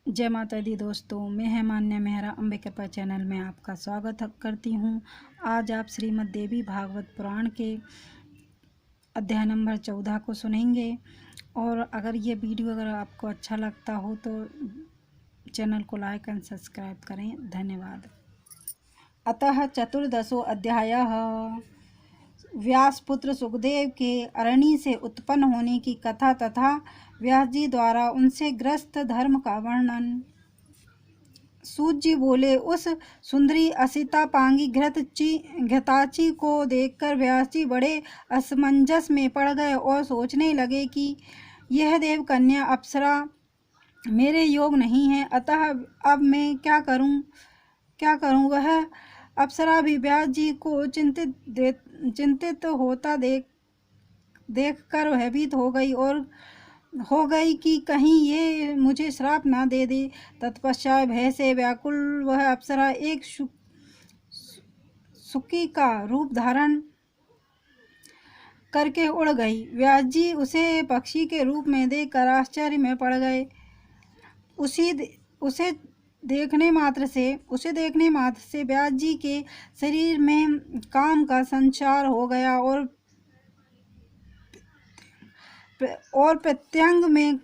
जय माता दी दोस्तों, मैं हेमान्या मेहरा अम्बे कृपा चैनल में आपका स्वागत करती हूँ। आज आप श्रीमद् देवी भागवत पुराण के अध्याय नंबर 14 को सुनेंगे। और अगर ये वीडियो अगर आपको अच्छा लगता हो तो चैनल को लाइक एंड सब्सक्राइब करें। धन्यवाद। अतः चतुर्दशो अध्यायः। व्यासपुत्र सुखदेव के अरणी से उत्पन्न होने की कथा तथा व्यास जी द्वारा उनसे ग्रस्त धर्म का वर्णन। सूत जी बोले, उस सुंदरी असिता पांगी घृताची को देखकर व्यास जी बड़े असमंजस में पड़ गए और सोचने लगे कि यह देव कन्या अप्सरा मेरे योग नहीं है, अतः अब मैं क्या करूं। वह अप्सरा भी व्यास जी को चिंतित होता देखकर भयभीत हो गई कि कहीं ये मुझे श्राप ना दे दे। तत्पश्चात भय से व्याकुल वह अप्सरा एक सुकी का रूप धारण करके उड़ गई। व्यास जी उसे पक्षी के रूप में देखकर आश्चर्य में पड़ गए। उसे देखने मात्र से व्यास जी के शरीर में काम का संचार हो गया और प्रत्यंग में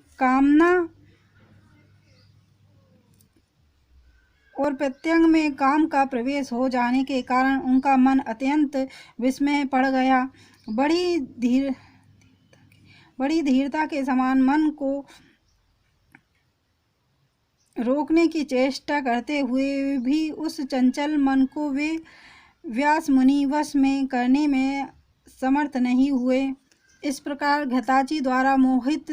काम का प्रवेश हो जाने के कारण उनका मन अत्यंत विस्मय पड़ गया। बड़ी धीरता के समान मन को रोकने की चेष्टा करते हुए भी उस चंचल मन को वे व्यास मुनि वश में करने में समर्थ नहीं हुए। इस प्रकार घृताची द्वारा मोहित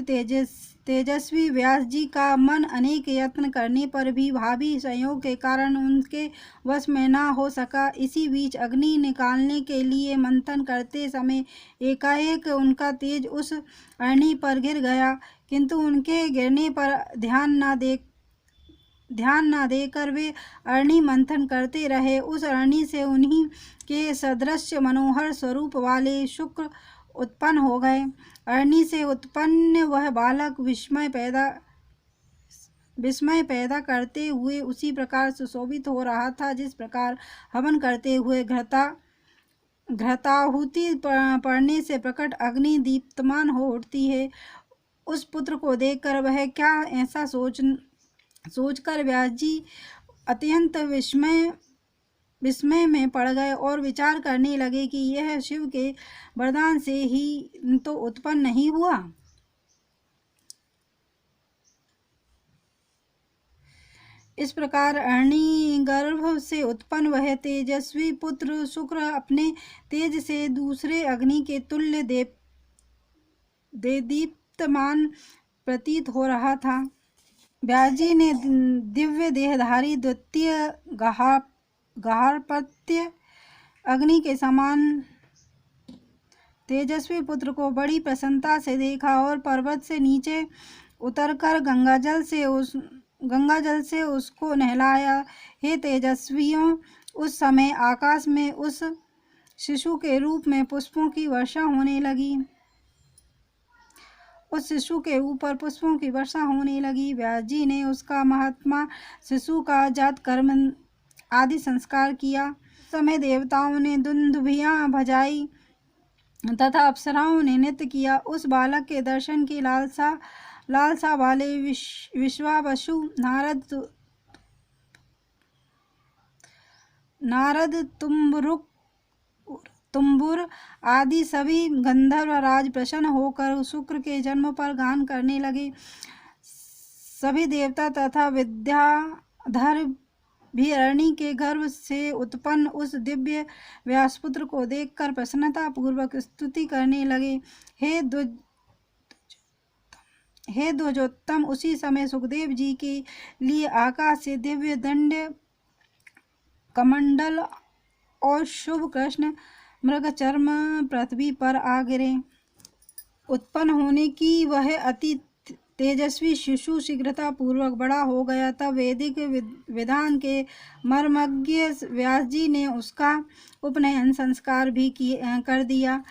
तेजस्वी व्यास जी का मन अनेक यत्न करने पर भी भावी संयोग के कारण उनके वश में ना हो सका। इसी बीच अग्नि निकालने के लिए मंथन करते समय एकाएक उनका तेज उस अग्नि पर गिर गया, किंतु उनके गिरने पर ध्यान न देकर वे अग्नि मंथन करते रहे। उस अग्नि से उन्हीं के सदृश मनोहर स्वरूप वाले शुक्र उत्पन्न हो गए। अग्नि से उत्पन्न वह बालक विस्मय पैदा करते हुए उसी प्रकार सुशोभित हो रहा था जिस प्रकार हवन करते हुए घृताहुति पड़ने से प्रकट अग्नि दीप्तमान हो उठती है। उस पुत्र को देखकर वह क्या ऐसा सोचकर व्यास जी अत्यंत विस्मय में पड़ गए और विचार करने लगे कि यह शिव के वरदान से ही तो उत्पन्न नहीं हुआ। इस प्रकार अग्नि गर्भ से उत्पन्न वह तेजस्वी पुत्र शुक्र अपने तेज से दूसरे अग्नि के तुल्य दीप्तमान प्रतीत हो रहा था। व्यास जी ने दिव्य देहधारी द्वितीय गार्हपत्य अग्नि के समान तेजस्वी पुत्र को बड़ी प्रसन्नता से देखा और पर्वत से नीचे उतरकर गंगाजल से उसको नहलाया। हे तेजस्वियों, उस समय आकाश में उस शिशु के रूप में पुष्पों की वर्षा होने लगी। उस शिशु के ऊपर पुष्पों की वर्षा होने लगी। व्यास जी ने उसका महात्मा, शिशु का जात कर्म आदि संस्कार किया। समय देवताओं ने दुंदुभियां बजाई तथा अप्सराओं ने नृत्य किया। उस बालक के दर्शन की लालसा वाले विश्वावसु नारद तुम्बुर आदि सभी गंधर्व राज प्रसन्न होकर शुक्र के जन्म पर गान करने लगे। सभी देवता तथा विद्याधर भी अग्नि के गर्भ से उत्पन्न उस दिव्य व्यासपुत्र को देखकर प्रसन्नता पूर्वक स्तुति करने लगे। हे ध्वजोत्तम, उसी समय सुखदेव जी के लिए आकाश से दिव्य दंड कमंडल और शुभ कृष्ण मृग चर्म पृथ्वी पर आ गिरे। उत्पन्न होने की वह अति तेजस्वी शिशु शीघ्रता पूर्वक बड़ा हो गया। तब वैदिक विधान के मर्मज्ञ व्यास जी ने उसका उपनयन संस्कार भी कर दिया।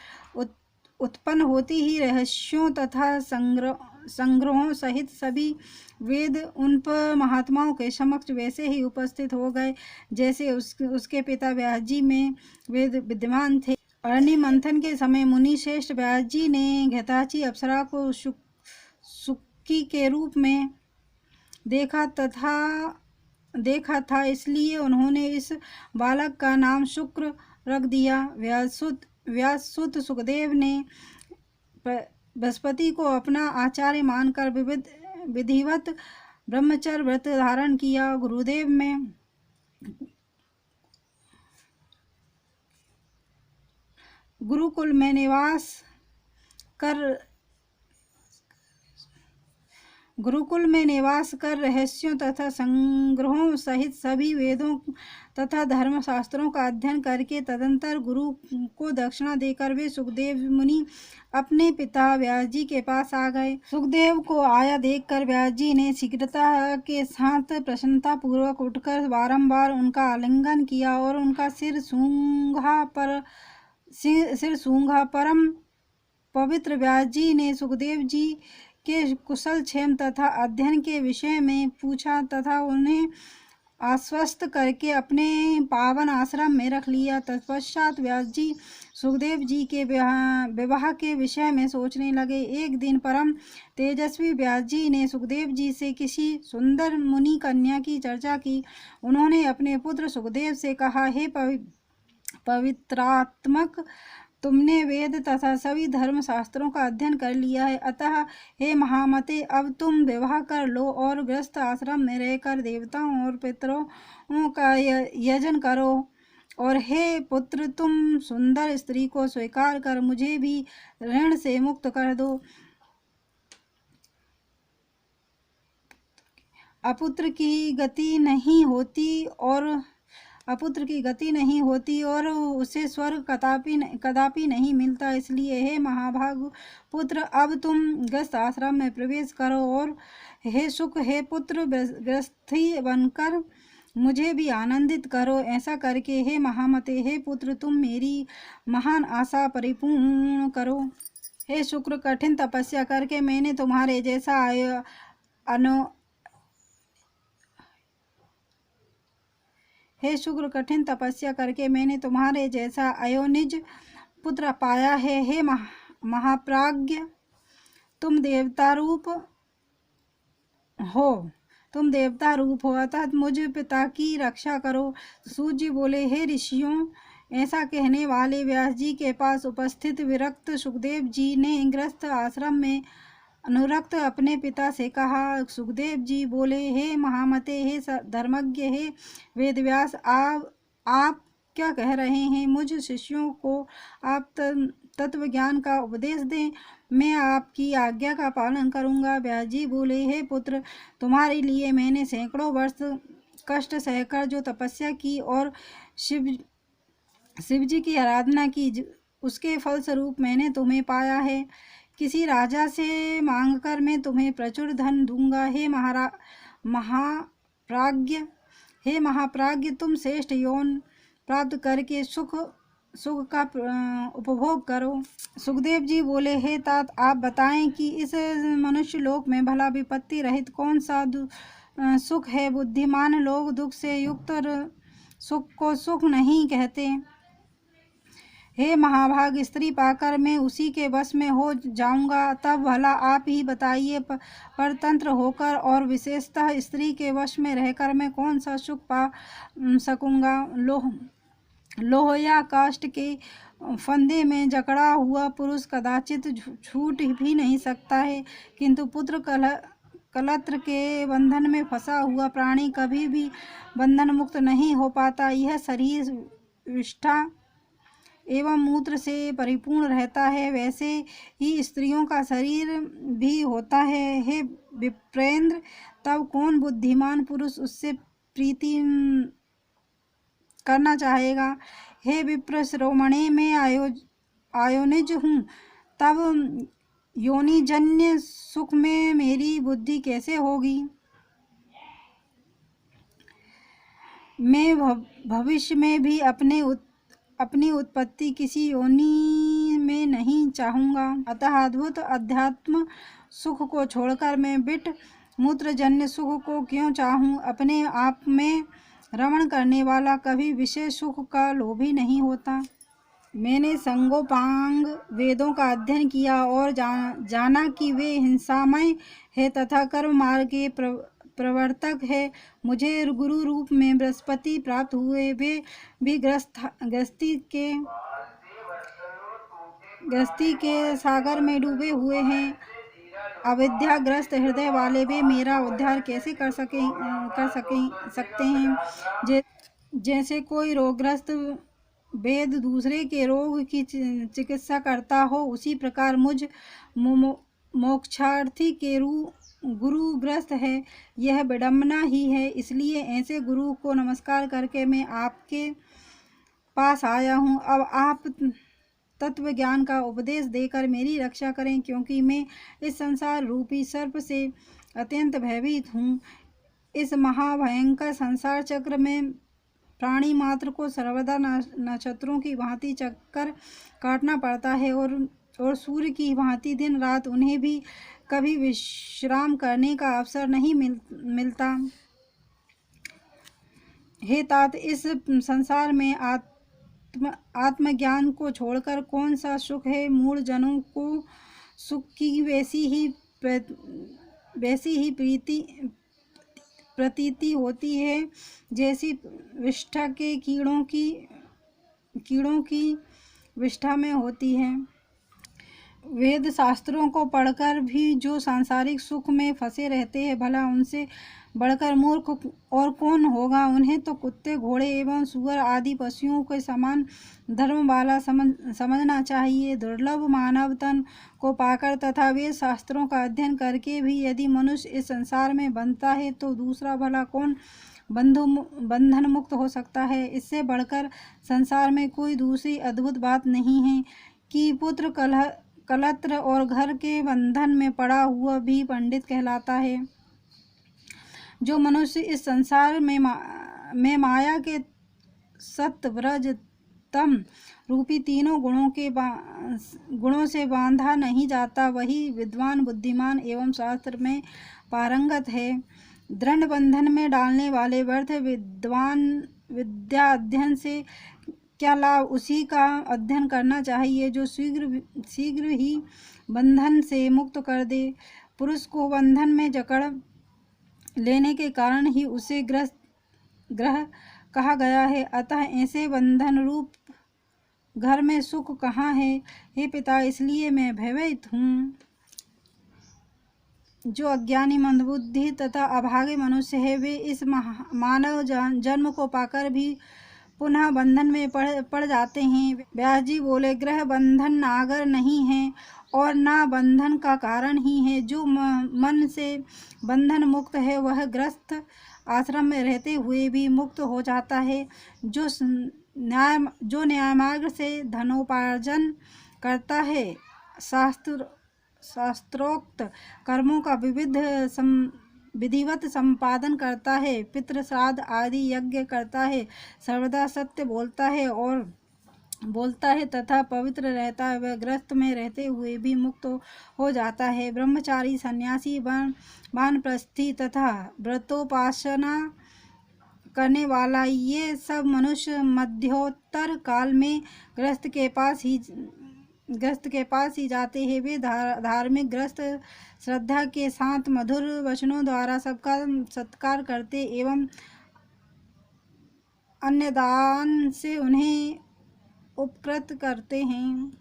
उत्पन्न होती ही रहस्यों तथा संग्रहों सहित सभी वेद उन पर महात्माओं के समक्ष वैसे ही उपस्थित हो गए जैसे उसके पिता व्यास जी में वेद विद्यमान थे। अरण्य मंथन के समय मुनि श्रेष्ठ व्यास जी ने घृताची अप्सरा को सुक्की के रूप में देखा था, इसलिए उन्होंने इस बालक का नाम शुक्र रख दिया। व्याससुत सुखदेव ने बृहस्पति को अपना आचार्य मानकर विधिवत ब्रह्मचर्य व्रत धारण किया। गुरुकुल में निवास कर रहस्यों तथा संग्रहों सहित सभी वेदों तथा धर्मशास्त्रों का अध्ययन करके तदंतर गुरु को दक्षिणा देकर वे सुखदेव मुनि अपने पिता व्यास जी के पास आ गए। सुखदेव को आया देखकर व्यास जी ने शीघ्रता के साथ प्रसन्नता पूर्वक उठकर बारंबार उनका आलिंगन किया और उनका सिर सूंघा। परम पवित्र व्यास जी ने सुखदेव जी के कुशल क्षेम तथा अध्ययन के विषय में पूछा तथा उन्हें आश्वस्त करके अपने पावन आश्रम में रख लिया। तत्पश्चात व्यास जी सुखदेव जी के विवाह के विषय में सोचने लगे। एक दिन परम तेजस्वी व्यास जी ने सुखदेव जी से किसी सुंदर मुनि कन्या की चर्चा की। उन्होंने अपने पुत्र सुखदेव से कहा, हे पवित्रात्मक, तुमने वेद तथा सभी धर्म शास्त्रों का अध्ययन कर लिया है, अतः हे महामते, अब तुम विवाह कर लो और गृहस्थ आश्रम में रहकर देवताओं और पितरों का यजन करो। और हे पुत्र, तुम सुंदर स्त्री को स्वीकार कर मुझे भी ऋण से मुक्त कर दो। अपुत्र की गति नहीं होती और उसे स्वर्ग कदापि नहीं मिलता। इसलिए हे महाभाग पुत्र, अब तुम गृहस्थ आश्रम में प्रवेश करो और हे सुख, हे पुत्र, गृहस्थी बनकर मुझे भी आनंदित करो। ऐसा करके हे महामते, हे पुत्र, तुम मेरी महान आशा परिपूर्ण करो। हे शुक्र, कठिन तपस्या करके मैंने तुम्हारे जैसा अयोनिज पुत्र पाया है। हे महाप्राज्ञ, तुम देवता रूप हो, अतः मुझ पिता की रक्षा करो। सूत जी बोले, हे ऋषियों, ऐसा कहने वाले व्यास जी के पास उपस्थित विरक्त सुखदेव जी ने गृहस्थ आश्रम में अनुरक्त अपने पिता से कहा। सुखदेव जी बोले, हे महामते, हे धर्मज्ञ, हे वेदव्यास, आप क्या कह रहे हैं? मुझ शिष्यों को आप तत्व ज्ञान का उपदेश दें, मैं आपकी आज्ञा का पालन करूंगा। व्यास जी बोले, हे पुत्र, तुम्हारे लिए मैंने सैकड़ों वर्ष कष्ट सहकर जो तपस्या की और शिव जी की आराधना की, उसके फलस्वरूप मैंने तुम्हें पाया है। किसी राजा से मांगकर मैं तुम्हें प्रचुर धन दूंगा। हे महाप्राज्ञ, तुम श्रेष्ठ यौन प्राप्त करके सुख का उपभोग करो। सुखदेव जी बोले, हे तात, आप बताएं कि इस मनुष्य लोक में भला विपत्ति रहित कौन सा सुख है? बुद्धिमान लोग दुख से युक्त सुख को सुख नहीं कहते। हे महाभाग, स्त्री पाकर मैं उसी के वश में हो जाऊंगा, तब भला आप ही बताइए, परतंत्र होकर और विशेषतः स्त्री के वश में रहकर मैं कौन सा सुख पा सकूंगा? लोह या काष्ठ के फंदे में जकड़ा हुआ पुरुष कदाचित छूट भी नहीं सकता है, किंतु पुत्र कलत्र के बंधन में फंसा हुआ प्राणी कभी भी बंधन मुक्त नहीं हो पाता। यह शरीर विष्ठा एवं मूत्र से परिपूर्ण रहता है, वैसे ही स्त्रियों का शरीर भी होता है। हे विप्रेंद्र, तब कौन बुद्धिमान पुरुष उससे प्रीति करना चाहेगा? हे विप्र श्रोमणे, मैं आयोनिज हूँ, तब योनिजन्य सुख में मेरी बुद्धि कैसे होगी? मैं भविष्य में भी अपनी उत्पत्ति किसी योनि में नहीं चाहूँगा। अतः अद्भुत अध्यात्म सुख को छोड़कर मैं बिट मूत्रजन्य सुख को क्यों चाहूँ। अपने आप में रमण करने वाला कभी विषय सुख का लोभी नहीं होता। मैंने संगोपांग वेदों का अध्ययन किया और जाना कि वे हिंसामय है तथा कर्म मार्ग के प्रवर्तक है। मुझे गुरु रूप में बृहस्पति प्राप्त हुए। वे भी गृहस्थी के सागर में डूबे हुए हैं। अविद्याग्रस्त हृदय वाले वे मेरा उद्धार कैसे कर सकते हैं। जैसे कोई रोगग्रस्त वैद्य दूसरे के रोग की चिकित्सा करता हो, उसी प्रकार मुझ मोक्षार्थी के गुरुग्रस्त है। यह विडम्बना ही है। इसलिए ऐसे गुरु को नमस्कार करके मैं आपके पास आया हूँ। अब आप तत्व ज्ञान का उपदेश देकर मेरी रक्षा करें, क्योंकि मैं इस संसार रूपी सर्प से अत्यंत भयभीत हूँ। इस महाभयंकर संसार चक्र में प्राणी मात्र को सर्वदा नक्षत्रों की भांति चक्कर काटना पड़ता है और सूर्य की भांति दिन रात उन्हें भी कभी विश्राम करने का अवसर नहीं मिलता। हे तात, इस संसार में आत्मज्ञान को छोड़कर कौन सा सुख है। मूढ़ जनों को सुख की वैसी ही प्रतीति होती है जैसी विष्ठा के कीड़ों की विष्ठा में होती है। वेद शास्त्रों को पढ़कर भी जो सांसारिक सुख में फंसे रहते हैं, भला उनसे बढ़कर मूर्ख और कौन होगा। उन्हें तो कुत्ते, घोड़े एवं सुअर आदि पशुओं के समान धर्म वाला समझना चाहिए। दुर्लभ मानव तन को पाकर तथा वेद शास्त्रों का अध्ययन करके भी यदि मनुष्य इस संसार में बनता है, तो दूसरा भला कौन बंधन मुक्त हो सकता है। इससे बढ़कर संसार में कोई दूसरी अद्भुत बात नहीं है कि पुत्र कलत्र और घर के बंधन में पड़ा हुआ भी पंडित कहलाता है। जो मनुष्य इस संसार में माया के सत्य, व्रज, तम रूपी तीनों गुणों से बांधा नहीं जाता, वही विद्वान, बुद्धिमान एवं शास्त्र में पारंगत है। दृढ़ बंधन में डालने वाले व्यर्थ विद्या अध्ययन से क्या लाभ। उसी का अध्ययन करना चाहिए जो शीघ्र ही बंधन से मुक्त कर दे। पुरुष को बंधन में जकड़ लेने के कारण ही उसे ग्रह कहा गया है। अतः ऐसे बंधन रूप घर में सुख कहाँ है। हे पिता, इसलिए मैं भयभीत हूँ। जो अज्ञानी, मंदबुद्धि तथा अभागे मनुष्य है, वे इस मानव जन्म को पाकर भी पुनः बंधन में पड़ जाते हैं। व्यास जी बोले, ग्रह बंधन नागर नहीं है और ना बंधन का कारण ही है। जो मन से बंधन मुक्त है, वह गृहस्थ आश्रम में रहते हुए भी मुक्त हो जाता है। जो न्याय मार्ग से धनोपार्जन करता है, शास्त्रोक्त कर्मों का विधिवत संपादन करता है, पितृ श्राद्ध आदि यज्ञ करता है, सर्वदा सत्य बोलता है तथा पवित्र रहता है, वह गृहस्थ में रहते हुए भी मुक्त हो जाता है। ब्रह्मचारी, सन्यासी, वानप्रस्थी तथा व्रतोपासना करने वाला, ये सब मनुष्य मध्योत्तर काल में गृहस्थ के पास ही जाते हैं। वे धार्मिक गृहस्थ श्रद्धा के साथ मधुर वचनों द्वारा सबका सत्कार करते एवं अन्नदान से उन्हें उपकृत करते हैं।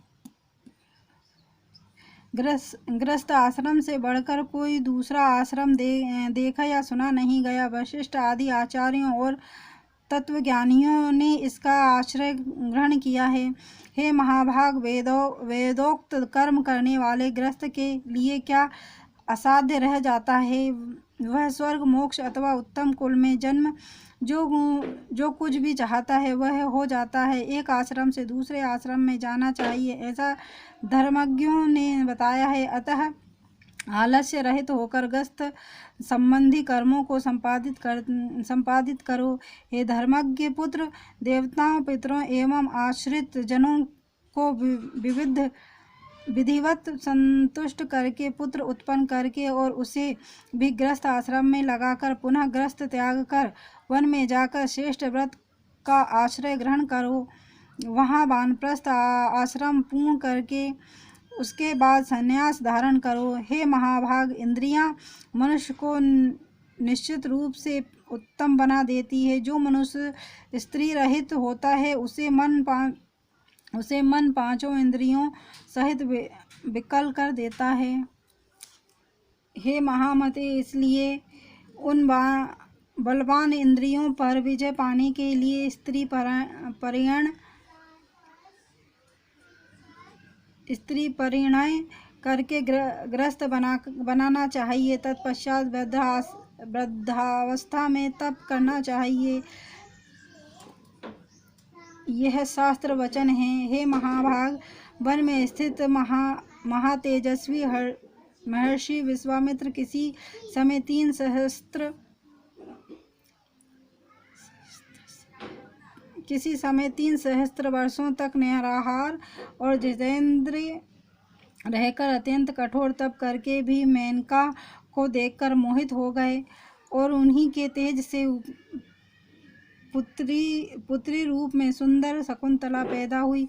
गृहस्थ आश्रम से बढ़कर कोई दूसरा आश्रम देखा या सुना नहीं गया। वशिष्ठ आदि आचार्यों और तत्वज्ञानियों ने इसका आश्रय ग्रहण किया है। हे महाभाग, वेदोक्त कर्म करने वाले गृहस्थ के लिए क्या असाध्य रह जाता है। वह स्वर्ग, मोक्ष अथवा उत्तम कुल में जन्म जो कुछ भी चाहता है वह हो जाता है। एक आश्रम से दूसरे आश्रम में जाना चाहिए, ऐसा धर्मज्ञों ने बताया है। अतः आलस्य रहित होकर गृहस्थ संबंधी कर्मों को संपादित करो। हे धर्मज्ञ पुत्र, देवताओं, पितरों एवं आश्रित जनों को विविध विधिवत संतुष्ट करके, पुत्र उत्पन्न करके और उसे भी गृहस्थ आश्रम में लगाकर पुनः गृहस्थ त्याग कर वन में जाकर श्रेष्ठ व्रत का आश्रय ग्रहण करो। वहाँ वानप्रस्थ आश्रम पूर्ण करके उसके बाद संन्यास धारण करो। हे महाभाग, इंद्रियां मनुष्य को निश्चित रूप से उत्तम बना देती है। जो मनुष्य स्त्री रहित होता है उसे मन पांचों इंद्रियों सहित विकल कर देता है। हे महामते, इसलिए उन बलवान इंद्रियों पर विजय पाने के लिए स्त्री परिणय करके ग्रस्त बनाना चाहिए। तत्पश्चात वृद्धावस्था में तप करना चाहिए। यह शास्त्र वचन है। हे महाभाग, वन में स्थित महातेजस्वी महर्षि विश्वामित्र किसी समय 3 सहस्त्र वर्षों तक निराहार और जितेंद्रिय रहकर अत्यंत कठोर तप करके भी मेनका को देखकर मोहित हो गए और उन्हीं के तेज से पुत्री रूप में सुंदर शकुंतला पैदा हुई।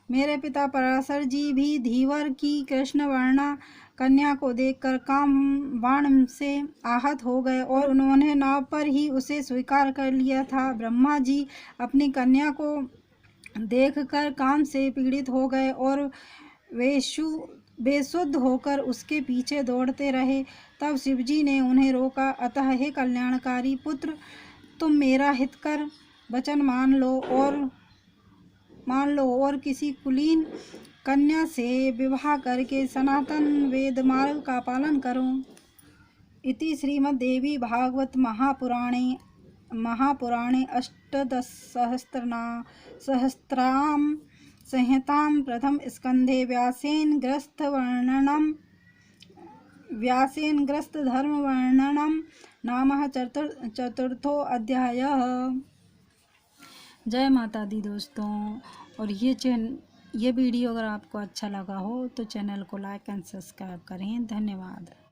मेरे पिता पराशर जी भी धीवर की कृष्ण वर्णा कन्या को देखकर काम बाण से आहत हो गए और उन्होंने नाव पर ही उसे स्वीकार कर लिया था। ब्रह्मा जी अपनी कन्या को देखकर काम से पीड़ित हो गए और बेसुध होकर उसके पीछे दौड़ते रहे। तब शिवजी ने उन्हें रोका। अतः हे कल्याणकारी पुत्र, तुम मेरा हितकर वचन मान लो और किसी कुलीन कन्या से विवाह करके सनातन वेद मार्ग का पालन करो। इति श्रीमद्देवी भागवत महापुराणे अष्टदशसहस्रां संहितां प्रथम स्कंधे व्यासेन ग्रस्त धर्म वर्णनम नाम चतुर्थो अध्यायः। जय माता दी दोस्तों। और ये वीडियो अगर आपको अच्छा लगा हो तो चैनल को लाइक एंड सब्सक्राइब करें। धन्यवाद।